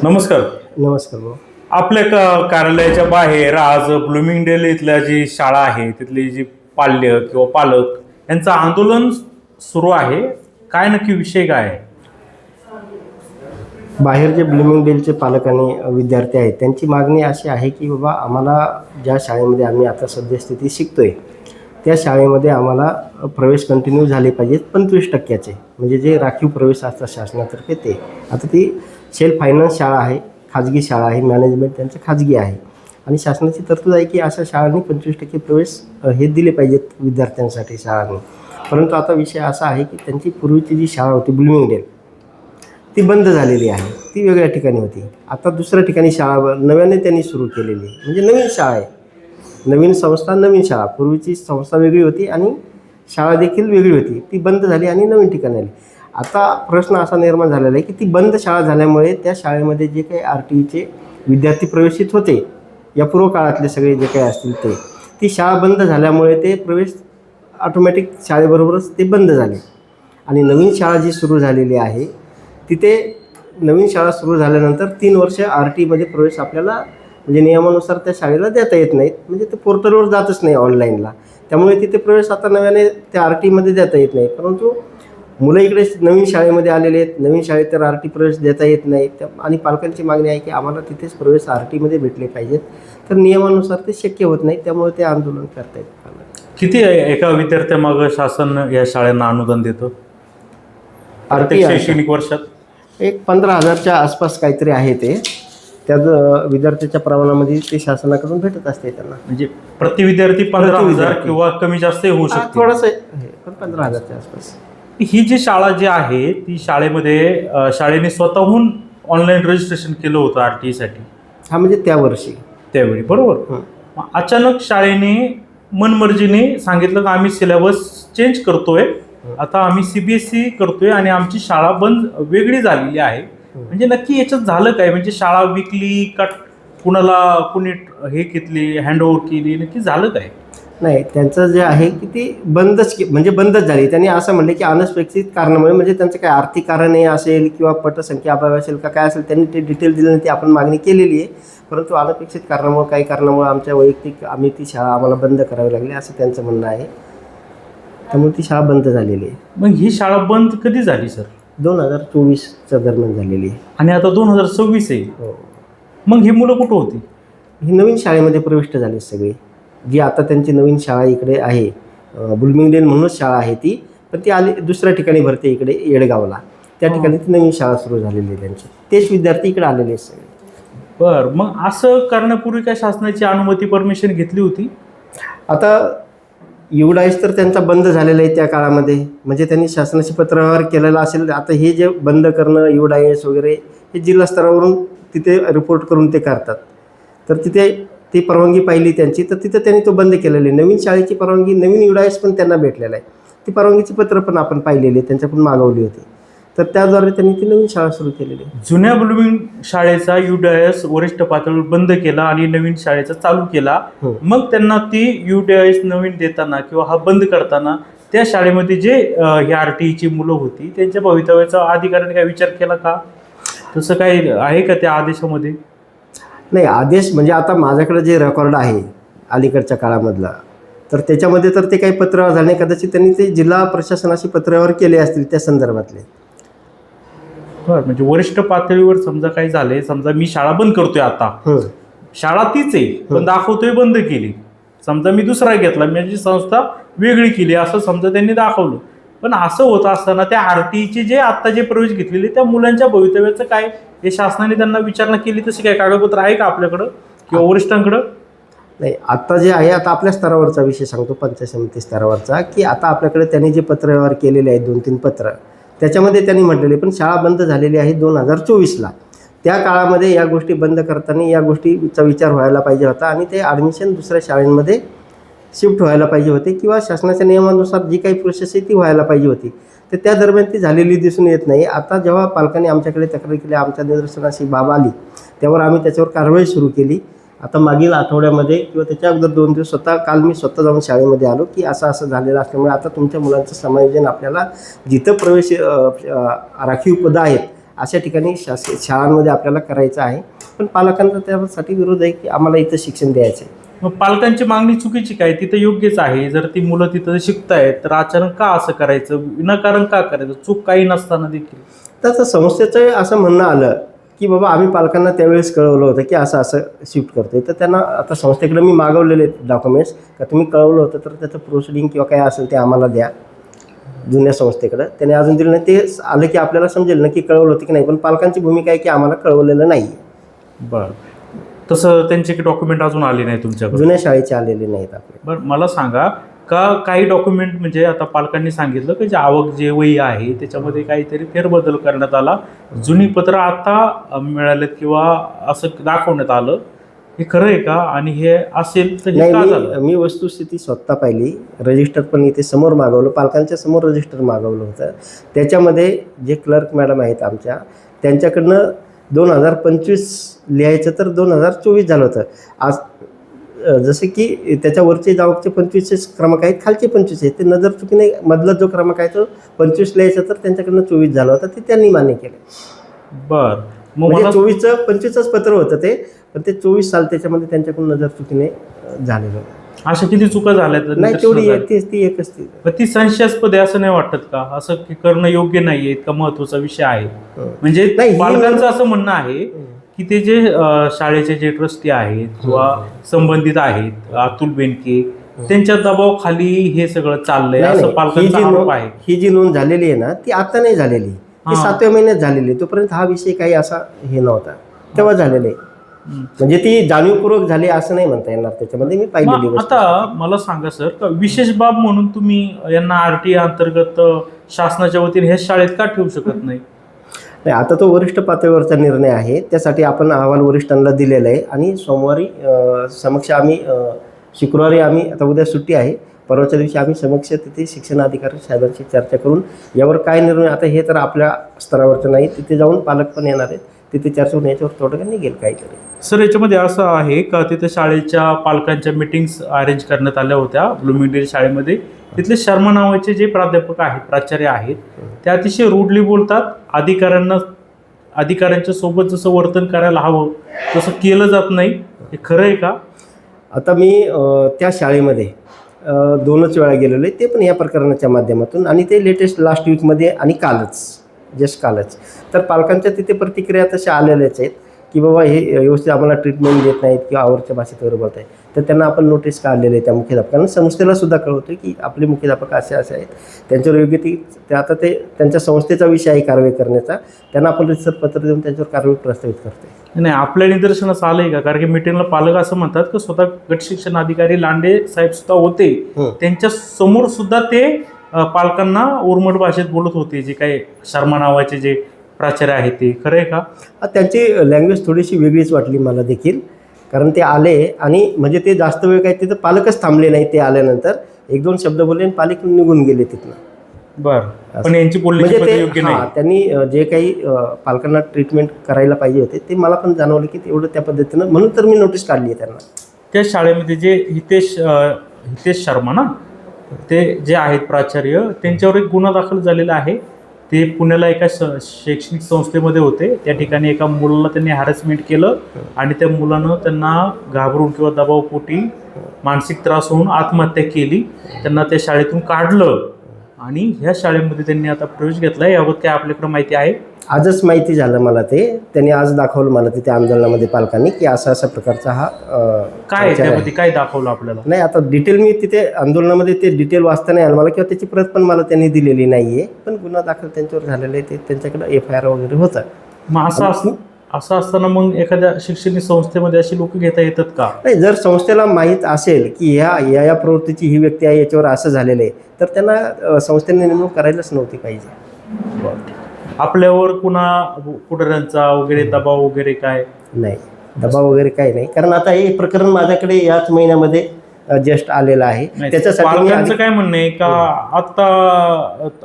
नमस्कार. नमस्कार भाऊ. आपल्या कार्यालयाच्या बाहेर आज ब्लूमिंगडेल इथल्या जी शाळा आहे तिथली जी पाल्य किंवा पालक यांचं आंदोलन सुरू आहे. काय नक्की विषय काय आहे? बाहेर जे ब्लूमिंगडेलचे पालक आणि विद्यार्थी आहेत त्यांची मागणी अशी आहे की बाबा आम्हाला ज्या शाळेमध्ये आम्ही आता सद्यस्थिती शिकतोय त्या शाळेमध्ये आम्हाला प्रवेश कंटिन्यू झाले पाहिजेत 25% म्हणजे जे राखीव प्रवेश असतात शासनातर्फे ते. आता ती सेल्फ फायनान्स शाळा आहे, खाजगी शाळा आहे, मॅनेजमेंट त्यांचं खाजगी आहे आणि शासनाची तरतूद आहे की अशा शाळांनी 25% प्रवेश हे दिले पाहिजेत विद्यार्थ्यांसाठी शाळांनी. परंतु आता विषय असा आहे की त्यांची पूर्वीची जी शाळा होती ब्लूमिंगडेल ती बंद झालेली आहे. ती वेगळ्या ठिकाणी होती. आता दुसऱ्या ठिकाणी शाळा नव्याने त्यांनी सुरू केलेली आहे. म्हणजे नवीन शाळा आहे, नवीन संस्था, नवीन शाळा. पूर्वीची संस्था वेगळी होती आणि शाळा देखील वेगळी होती. ती बंद झाली आणि नवीन ठिकाणी आली. आता प्रश्न असा निर्माण झालेला आहे की ती बंद शाळा झाल्यामुळे त्या शाळेमध्ये जे काही RTEचे विद्यार्थी प्रवेशित होते या पूर्व काळातले सगळे जे काही असतील ती शाळा बंद झाल्यामुळे ते प्रवेश ऑटोमॅटिक शाळेबरोबरच ते बंद झाले आणि नवीन शाळा जी सुरू झालेली आहे तिथे नवीन शाळा सुरू झाल्यानंतर 3 वर्ष RTEमध्ये प्रवेश आपल्याला म्हणजे नियमानुसार त्या शाळेला देता येत नाहीत. म्हणजे ते पोर्टलवर जातच नाही ऑनलाईनला. त्यामुळे तिथे प्रवेश आता नव्याने त्या RTEमध्ये देता येत नाही. परंतु मुलं इकडे नवीन शाळेमध्ये आलेले आहेत. नवीन शाळेत तर RTE प्रवेश देता येत नाही आणि पालकांची मागणी आहे की आम्हाला तिथेच प्रवेश RTEमध्ये भेटले पाहिजेत. तर नियमानुसार ते शक्य होत नाही. त्यामुळे ते आंदोलन करतायत. किती एका विद्यार्थ्यामागं शासन या शाळांना अनुदान देतं प्रत्येक शैक्षणिक वर्षात? एक 15,000च्या आसपास काहीतरी आहे ते. त्यात विद्यार्थ्याच्या प्रमाणामध्ये ते शासनाकडून भेटत असते त्यांना. म्हणजे प्रति विद्यार्थी 15,000 किंवा कमी जास्त होऊ शकते. थोडंसं आहे पण 15,000च्या आसपास. ही जी शाळा जी आहे ती शाळेमध्ये शाळेने स्वतःहून ऑनलाईन रजिस्ट्रेशन केलं होतं RTEसाठी. हा म्हणजे त्या वर्षी त्यावेळी बरोबर. अचानक शाळेने मनमर्जीने सांगितलं की आम्ही सिलेबस चेंज करतोय, आता आम्ही CBSE करतोय आणि आमची शाळा बंद वेगळी झालेली आहे. म्हणजे नक्की याच्यात झालं काय? म्हणजे शाळा विकली का कुणाला कुणी हे घेतली, हँडओव्हर केली, नक्की झालं काय? नाही, त्यांचं जे आहे की ती बंदच झाली. त्यांनी असं म्हणले की अनपेक्षित कारणामुळे, म्हणजे त्यांचं काय आर्थिक कारण असेल किंवा पटसंख्या अभाव असेल का काय असेल, त्यांनी ते डिटेल दिलं नाही. ती आपण मागणी केलेली आहे. परंतु अनपेक्षित कारणामुळे काही कारणामुळे आमच्या वैयक्तिक आम्ही ती शाळा आम्हाला बंद करावी लागली असं त्यांचं म्हणणं आहे. त्यामुळे ती शाळा बंद झालेली आहे. मग ही शाळा बंद कधी झाली सर? 2024च्या दरम्यान झालेली आहे. आणि आता 2026 आहे. हो. मग ही मुलं कुठं होती? ही नवीन शाळेमध्ये प्रविष्ट झाली सगळी. जी आता त्यांची नवीन शाळा इकडे आहे, ब्लूमिंगडेल म्हणूनच शाळा आहे ती, पण ती आली दुसऱ्या ठिकाणी भरते इकडे येडगावला. त्या ठिकाणी ती नवीन शाळा सुरू झालेली आहे त्यांची. तेच विद्यार्थी इकडे आलेले आहेत सगळे. बरं, मग असं करण्यापूर्वी काय शासनाची अनुमती परमिशन घेतली होती? आता युडाईस तर त्यांचा बंद झालेला आहे त्या काळामध्ये. म्हणजे त्यांनी शासनाशी पत्रव्यवहार केलेला असेल. आता हे जे बंद करणं युडाईस वगैरे हे जिल्हा स्तरावरून तिथे रिपोर्ट करून ते करतात. तर तिथे ती परवानगी पाहिली त्यांची, तर तिथं त्यांनी तो बंद केलेला आहे. नवीन शाळेची परवानगी, नवीन युडाईस पण त्यांना भेटलेला आहे. ती परवानगीची पत्र पण आपण पाहिलेली आहे, त्यांच्याकडून मागवली होती. तर त्याद्वारे त्यांनी ती नवीन शाळा सुरू केलेली आहे. जुन्या ब्लूमिंग शाळेचा युडायस वरिष्ठ पातळीवर बंद केला आणि नवीन शाळेचा चालू केला. मग त्यांना ती युडायस नवीन देताना किंवा हा बंद करताना त्या शाळेमध्ये जे ही RTEची मुलं होती त्यांच्या भवितव्याचा अधिकाऱ्याने काय विचार केला का? तसं काही आहे का त्या आदेशामध्ये? नाही, आदेश म्हणजे आता माझ्याकडे जे रेकॉर्ड आहे अलीकडच्या काळामधला, तर त्याच्यामध्ये तर ते काही पत्रव्यवहार झाले. कदाचित त्यांनी ते जिल्हा प्रशासनाशी पत्रव्यवहार केले असतील त्या संदर्भातले. बरं, म्हणजे वरिष्ठ पातळीवर समजा काही झाले, समजा मी शाळा बंद करतोय, आता शाळा तीच आहे पण दाखवतोय बंद केली, समजा मी दुसरा घेतला, माझी संस्था वेगळी केली असं समजा त्यांनी दाखवलं. पण असं होत असताना त्या RTEचे जे आता जे प्रवेश घेतलेले त्या मुलांच्या भवितव्याचं काय? हे शासनाने त्यांना विचारणा केली तशी काय कागदपत्र आहे का आपल्याकडं किंवा वरिष्ठांकडं? नाही, आता जे आहे, आता आपल्या स्तरावरचा विषय सांगतो, पंचायत समिती स्तरावरचा, की आता आपल्याकडे त्यांनी जे पत्रव्यवहार केलेले आहेत 2-3 पत्र, त्याच्यामध्ये त्यांनी म्हटलेले पण शाळा बंद झालेली आहे 2024ला. त्या काळामध्ये या गोष्टी बंद करताना या गोष्टीचा विचार व्हायला पाहिजे होता आणि ते ॲडमिशन दुसऱ्या शाळांमध्ये शिफ्ट व्हायला पाहिजे होते किंवा शासनाच्या नियमानुसार जी काही प्रोसेस आहे ती व्हायला पाहिजे होती. तर त्या दरम्यान ती झालेली दिसून येत नाही. आता जेव्हा पालकांनी आमच्याकडे तक्रार केली, आमच्या निदर्शनाशी बाब आली, त्यावर आम्ही त्याच्यावर कारवाई सुरू केली. आता मागील आठवड्यामध्ये किंवा त्याच्या अगोदर 2 दिवस काल मी स्वतः जाऊन शाळेमध्ये आलो की असं झालेलं असल्यामुळे आता तुमच्या मुलांचं समायोजन आपल्याला जिथं प्रवेश राखीव पदं आहेत अशा ठिकाणी शाळांमध्ये आपल्याला करायचं आहे. पण पालकांचा त्यासाठी विरोध आहे की आम्हाला इथं शिक्षण द्यायचं आहे. मग पालकांची मागणी चुकीची काय? तिथं योग्यच आहे. जर ती मुलं तिथं शिकतायत तर अचानक का असं करायचं, विनाकारण का करायचं, चूक काही नसताना देखील? तर संस्थेचं असं म्हणणं आलं की बाबा आम्ही पालकांना त्यावेळेस कळवलं होतं की असं असं शिफ्ट करतोय. तर त्यांना आता संस्थेकडे मी मागवलेले डॉक्युमेंट्स का तुम्ही कळवलं होतं तर त्याचं प्रोसिडिंग किंवा काय असेल ते आम्हाला द्या जुन्या संस्थेकडं. त्याने अजून दिलं नाही. ते आलं की आपल्याला समजेल ना की कळवलं होतं की नाही. पण पालकांची भूमिका आहे की आम्हाला कळवलेलं नाही. बरं, तसं त्यांचे डॉक्युमेंट अजून आले नाही तुमच्याकडे? जुन्या शाळेचे आलेले नाहीत आपले. बरं, मला सांगा का काही डॉक्युमेंट म्हणजे आता पालकांनी सांगितलं की जे आवक जे वही आहे त्याच्यामध्ये काहीतरी फेरबदल करण्यात आला, जुनी पत्र आता मिळालेत किंवा असं दाखवण्यात आलं, हे खरं आहे का? आणि हे असेल तर हे का झालं? नाही, मी वस्तुस्थिती स्वतः पाहिली. रजिस्टर पण इथे समोर मागवलं, पालकांच्या समोर रजिस्टर मागवलं होतं. त्याच्यामध्ये जे क्लर्क मॅडम आहेत आमच्या, त्यांच्याकडनं 2025 लिहायचं तर 2024 झालं होतं. आज जसं की त्याच्यावरचे जावकचे 25 क्रमांक आहेत, खालचे 25 आहेत. ते नजर चुकीने मधला जो क्रमांक आहे तो 25 लिहायचा तर त्यांच्याकडनं 24 झाला होता. ते त्यांनी मान्य केलं. बरं, मग म्हणजे मला 24चं 25च पत्र होतं ते, पण ते 24 साल त्याच्यामध्ये त्यांच्याकडून नजर चुकीने झालेलं होतं. अशा किती चुका झाल्यात? नाही, तेवढी ती एकच ती. पण ती संशयास्पद आहे असं नाही वाटत का? असं की करणं योग्य नाहीये, इतका महत्वाचा विषय आहे. म्हणजे नाही, पालकांचं असं म्हणणं आहे की ते जे शाळेचे जे ट्रस्टी आहेत किंवा संबंधित आहेत अतुल बेनके, त्यांच्या दबावाखाली हे सगळं चाललंय असं पालकांचा आरोप आहे. ही जी नोंद झालेली आहे ना ती आता नाही झालेली, ती 7व्या महिन्यात झालेली. तोपर्यंत हा विषय काही असा हे नव्हता, तेव्हा झालेलं आहे. म्हणजे ती जाणीवपूर्वक झाली असं नाही म्हणता येणार. त्याच्यामध्ये मी पाहिलेली गोष्ट. आता मला सांगा सर, का विशेष बाब म्हणून तुम्ही यांना RTI अंतर्गत शासनाच्या वतीने हे शाळेत का ठेवू शकत नाही? नाही, आता तो वरिष्ठ पातळीवरचा निर्णय आहे. त्यासाठी आपण अहवाल वरिष्ठांना दिलेला आहे आणि सोमवारी समक्ष आम्ही शुक्रवारी आम्ही, आता उद्या सुट्टी आहे, परवाच्या दिवशी आम्ही समक्ष तिथे शिक्षणाधिकारी साहेबांशी चर्चा करून यावर काय निर्णय, आता हे तर आपल्या स्तरावरचं नाही, तिथे जाऊन पालक पण येणार आहेत, तिथे चर्चा होऊन याच्यावर तोडगा निघेल काहीतरी. सर, याच्यामध्ये असं आहे का तिथे शाळेच्या पालकांच्या मीटिंग्स अरेंज करण्यात आल्या होत्या ब्लूमिंगडेल शाळेमध्ये. तिथले शर्मा नावाचे जे प्राध्यापक आहेत, प्राचार्य आहेत, ते अतिशय रूडली बोलतात. अधिकाऱ्यांच्या सोबत जसं वर्तन करायला हवं तसं केलं जात नाही. हे खरं आहे का? आता मी त्या शाळेमध्ये 2च वेळा गेलेलो आहे, ते पण या प्रकरणाच्या माध्यमातून, आणि ते लेटेस्ट लास्ट वीकमध्ये आणि जस्ट कालच. तर पालकांच्या तिथे प्रतिक्रिया तशा आलेल्याच आहेत की बाबा हे व्यवस्थित आम्हाला ट्रीटमेंट देत नाहीत किंवा आवडच्या भाषेत वगैरे बोलत आहेत. तर त्यांना आपण नोटीस काढलेले आहे त्या मुख्याध्यापकांना. संस्थेला सुद्धा कळवतो की आपले मुख्याध्यापक असे आहेत, त्यांच्यावर योग्य ते आता ते त्यांच्या संस्थेचा विषय आहे कारवाई करण्याचा. त्यांना आपण रितसर पत्र देऊन त्यांच्यावर कारवाई प्रस्तावित करतोय. नाही, आपल्या निदर्शनास आलंय का? कारण की मीटिंगला पालक असं म्हणतात की स्वतः गट शिक्षण अधिकारी लांडे साहेब सुद्धा होते, त्यांच्या समोर सुद्धा ते पालकांना उर्मट भाषेत बोलत होते. जे काही शर्मा नावाचे जे प्राचार्य आहेत ते. खरं आहे का? त्यांची लँग्वेज थोडीशी वेगळीच वाटली मला देखील. कारण ते आले आणि म्हणजे ते जास्त वेळ काय तिथं पालकच थांबले नाही. ते आल्यानंतर 1-2 शब्द बोलले आणि पालक निघून गेले तिथनं. बरं, पण यांची बोलण्याची म्हणजे पद्धत योग्य नाही. त्यांनी जे काही पालकांना ट्रीटमेंट करायला पाहिजे होते ते मला पण जाणवलं की तेवढं त्या पद्धतीनं, म्हणून तर मी नोटीस काढली आहे त्यांना. त्या शाळेमध्ये जे हितेश शर्मा ना, ते जे आहेत प्राचार्य, त्यांच्यावर एक गुन्हा दाखल झालेला आहे. ते पुण्याला एका शैक्षणिक संस्थेमध्ये होते. त्या ठिकाणी एका मुलाला त्यांनी हॅरेसमेंट केलं आणि त्या मुलानं त्यांना घाबरून किंवा दबावपोटी मानसिक त्रास होऊन आत्महत्या केली. त्यांना त्या शाळेतून काढलं आणि ह्या शाळेमध्ये त्यांनी आता प्रवेश घेतला. याबाबत काय आपल्याकडे माहिती आहे? आजच माहिती झालं मला ते. त्यांनी आज दाखवलं मला तिथे आंदोलनामध्ये पालकांनी की असा प्रकारचा हा काय त्यामध्ये काय दाखवलं आपल्याला? नाही, आता डिटेल मी तिथे आंदोलनामध्ये ते डिटेल वाचता नाही आलं मला, किंवा त्याची प्रत पण मला त्यांनी दिलेली नाही आहे. पण गुन्हा दाखल त्यांच्यावर झालेला आहे. ते त्यांच्याकडे FIR वगैरे होता. मग असं असताना मग एखाद्या शैक्षणिक संस्थेमध्ये अशी लोक घेता येतात का? नाही, जर संस्थेला माहीत असेल की या प्रवृत्तीची ही व्यक्ती आहे, याच्यावर असं झालेलं आहे, तर त्यांना संस्थेने नेमणूक करायलाच नव्हती पाहिजे. आपल्यावर पुढाऱ्यांचा वगैरे दबाव वगैरे काय नाही, दबाव वगैरे काही नाही. कारण आता हे प्रकरण माझ्याकडे याच महिन्यामध्ये जस्ट आलेलं आहे. त्याच्यासाठी पालकांचं काय म्हणणं आहे का आता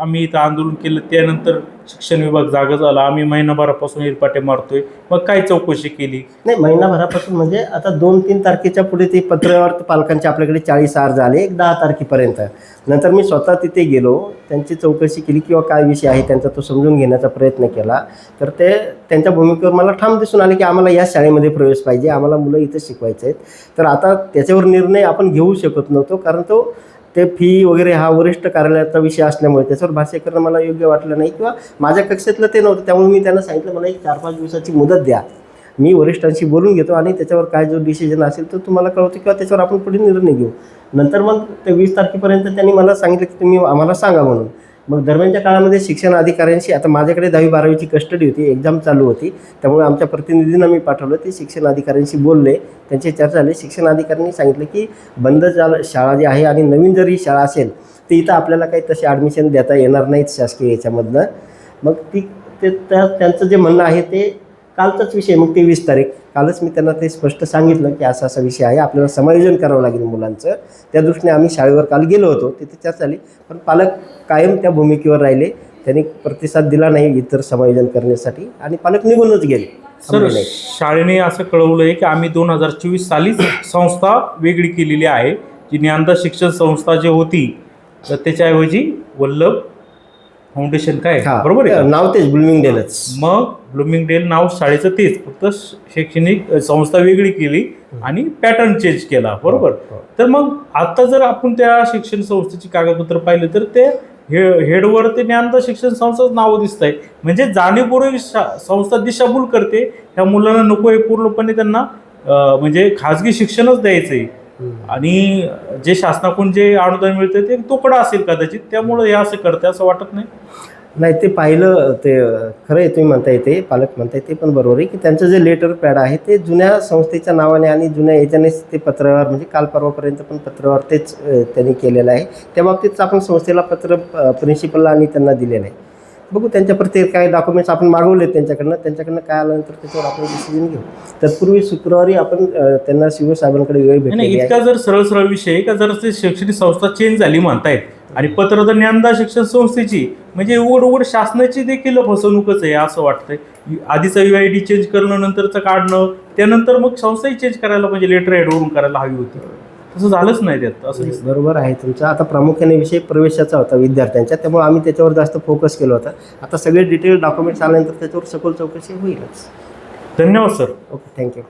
आम्ही इथं आंदोलन केलं त्यानंतर शिक्षण विभाग जागा झाला, आम्ही महिनाभरापासून हिरपाटे मारतोय, मग काय चौकशी केली? नाही, महिनाभरापासून म्हणजे आता 2-3 तारखेच्या पुढे ते पत्रावर पालकांचे आपल्याकडे 40 अर्ज आले, एक 10 तारखेपर्यंत. नंतर मी स्वतः तिथे गेलो, त्यांची चौकशी केली किंवा काय विषय आहे त्यांचा तो समजून घेण्याचा प्रयत्न केला. तर ते त्यांच्या भूमिकेवर मला ठाम दिसून आले की आम्हाला या शाळेमध्ये प्रवेश पाहिजे, आम्हाला मुलं इथं शिकवायचे आहेत. तर आता त्याच्यावर निर्णय आपण घेऊ शकत नव्हतो, कारण ते फी वगैरे हा वरिष्ठ कार्यालयाचा विषय असल्यामुळे त्याच्यावर भाष्य करणं मला योग्य वाटलं नाही किंवा माझ्या कक्षेतलं ते नव्हतं. त्यामुळे मी त्यांना सांगितलं, मला एक 4-5 दिवसाची मुदत द्या, मी वरिष्ठांशी बोलून घेतो आणि त्याच्यावर काय जो डिसिजन असेल तो तुम्हाला कळवतो किंवा त्याच्यावर आपण पुढे निर्णय घेऊ. नंतर मग ते 20 तारखेपर्यंत त्यांनी मला सांगितलं की तुम्ही आम्हाला सांगा म्हणून. मग दरम्यानच्या काळामध्ये शिक्षण अधिकाऱ्यांशी, आता माझ्याकडे 10वी-12वीची कस्टडी होती, एक्झाम चालू होती, त्यामुळे आमच्या प्रतिनिधींना मी पाठवलं. ते शिक्षण अधिकाऱ्यांशी बोलले, त्यांची चर्चा झाली. शिक्षण अधिकाऱ्यांनी सांगितलं की बंद शाळा जी आहे आणि नवीन जर ही शाळा असेल तर इथं आपल्याला काही तसे ॲडमिशन देता येणार नाहीत शासकीय याच्यामधनं. मग त्यांचं जे म्हणणं आहे ते कालचाच विषय, मग ते 20 तारीख, कालच मी त्यांना ते स्पष्ट सांगितलं की असा असा विषय आहे, आपल्याला समायोजन करावं लागेल मुलांचं. त्या दृष्टीने आम्ही शाळेवर काल गेलो होतो, तिथे चर्चा झाली. पण पालक कायम त्या भूमिकेवर राहिले, त्यांनी प्रतिसाद दिला नाही इतर समायोजन करण्यासाठी आणि पालक निघूनच गेले. सर, शाळेने असं कळवलं आहे की आम्ही 2024 सालीच संस्था वेगळी केलेली आहे, जी ज्ञानदा शिक्षण संस्था जी होती तर त्याच्याऐवजी वल्लभ फाउंडेशन काय, बरोबर आहे? नाव तेच ब्लूमिंगडेलच. मग ब्लूमिंगडेल नाव शाळेचं तेच, फक्त शैक्षणिक संस्था वेगळी केली आणि पॅटर्न चेंज केला, बरोबर? तर मग आता जर आपण त्या शिक्षण संस्थेची कागदपत्र पाहिले तर ते हेडवर ते ज्ञानदा शिक्षण संस्थाच नाव दिसत आहे. म्हणजे जाणीवपूर्वक संस्था दिशाभूल करते, ह्या मुलांना नको आहे, पूर्णपणे त्यांना म्हणजे खाजगी शिक्षणच द्यायचंय आणि जे शासनाकडून जे अनुदान मिळते ते तोकडा असेल कदाचित, त्यामुळे हे असं करते असं वाटत नाही? नाही, ते पाहिलं, ते खरं आहे, तुम्ही म्हणताय ते, पालक म्हणताय ते पण बरोबर आहे की त्यांचं जे लेटर पॅड आहे ते जुन्या संस्थेच्या नावाने आणि जुन्या याच्यानेच ते पत्रावर, म्हणजे काल परवापर्यंत पण पत्रावर तेच त्यांनी केलेलं आहे. त्या बाबतीत आपण संस्थेला पत्र प्रिन्सिपलला आणि त्यांना दिलेलं आहे. बघू त्यांच्याप्रती काय डॉक्युमेंट्स आपण मागवले त्यांच्याकडनं काय आल्यानंतर त्याच्यावर आपण डिसिजन घेऊ. तत्पूर्वी शुक्रवारी आपण त्यांना साहेबांकडे वेळ भेटली. इतका जर सरळ विषय का जर ते शैक्षणिक संस्था चेंज झाली म्हणतायत आणि पत्र तर ज्ञानदा शिक्षण संस्थेची, म्हणजे उघड शासनाची देखील फसवणूकच आहे असं वाटतंय. आधीचा UID चेंज करणं, नंतरचं काढणं, त्यानंतर मग संस्थाही चेंज करायला म्हणजे लेटर हेडवरून करायला हवी होती, तसं झालंच नाही त्यात. असं बरोबर आहे तुमचं. आता प्रामुख्याने विषय प्रवेशाचा होता विद्यार्थ्यांच्या, त्यामुळे आम्ही त्याच्यावर जास्त फोकस केला होता. आता सगळे डिटेल डॉक्युमेंट्स आल्यानंतर त्याच्यावर सखोल चौकशी होईलच. धन्यवाद सर. Okay, thank you.